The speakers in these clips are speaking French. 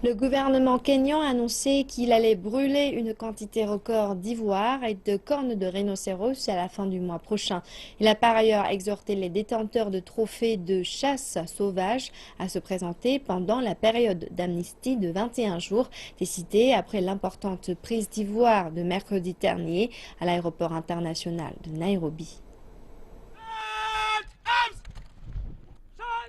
Le gouvernement kényan a annoncé qu'il allait brûler une quantité record d'ivoire et de cornes de rhinocéros à la fin du mois prochain. Il a par ailleurs exhorté les détenteurs de trophées de chasse sauvage à se présenter pendant la période d'amnistie de 21 jours, décidée après l'importante prise d'ivoire de mercredi dernier à l'aéroport international de Nairobi.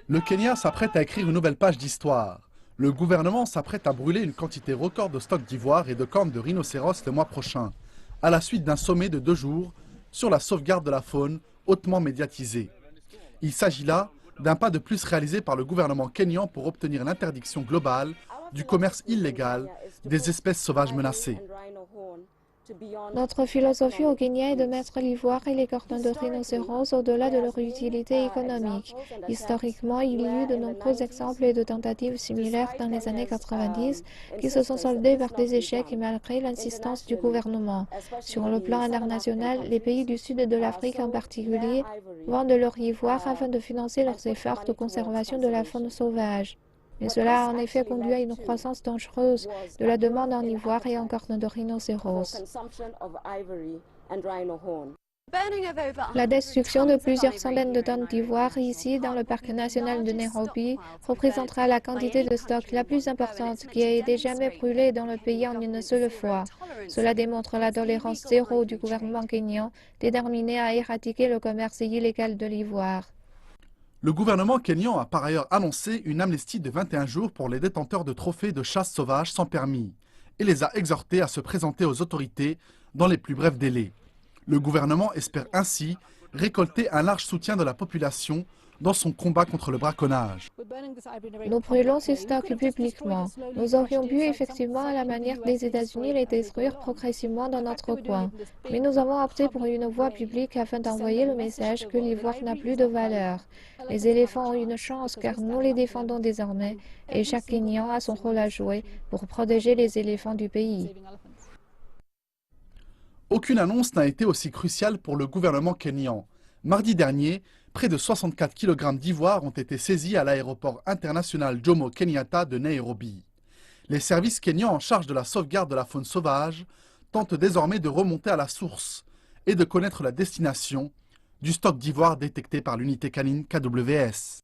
Le Kenya s'apprête à écrire une nouvelle page d'histoire. Le gouvernement s'apprête à brûler une quantité record de stocks d'ivoire et de cornes de rhinocéros le mois prochain, à la suite d'un sommet de 2 jours sur la sauvegarde de la faune hautement médiatisée. Il s'agit là d'un pas de plus réalisé par le gouvernement kényan pour obtenir l'interdiction globale du commerce illégal des espèces sauvages menacées. Notre philosophie au Kenya est de mettre l'ivoire et les cornes de rhinocéros au-delà de leur utilité économique. Historiquement, il y a eu de nombreux exemples et de tentatives similaires dans les années 90 qui se sont soldées par des échecs et malgré l'insistance du gouvernement. Sur le plan international, les pays du sud de l'Afrique en particulier vendent leur ivoire afin de financer leurs efforts de conservation de la faune sauvage. Mais cela a en effet conduit à une croissance dangereuse de la demande en ivoire et en cornes de rhinocéros. La destruction de plusieurs centaines de tonnes d'ivoire ici dans le parc national de Nairobi représentera la quantité de stock la plus importante qui a été jamais brûlée dans le pays en une seule fois. Cela démontre la tolérance zéro du gouvernement kényan déterminé à éradiquer le commerce illégal de l'ivoire. Le gouvernement kényan a par ailleurs annoncé une amnistie de 21 jours pour les détenteurs de trophées de chasse sauvage sans permis et les a exhortés à se présenter aux autorités dans les plus brefs délais. Le gouvernement espère ainsi récolter un large soutien de la population dans son combat contre le braconnage. Nous brûlons ces stocks publiquement. Nous aurions pu effectivement, à la manière des États-Unis, les détruire progressivement dans notre coin. Mais nous avons opté pour une voie publique afin d'envoyer le message que l'ivoire n'a plus de valeur. Les éléphants ont une chance car nous les défendons désormais et chaque Kenyan a son rôle à jouer pour protéger les éléphants du pays. Aucune annonce n'a été aussi cruciale pour le gouvernement kényan. Mardi dernier, près de 64 kg d'ivoire ont été saisis à l'aéroport international Jomo Kenyatta de Nairobi. Les services kenyans en charge de la sauvegarde de la faune sauvage tentent désormais de remonter à la source et de connaître la destination du stock d'ivoire détecté par l'unité canine KWS.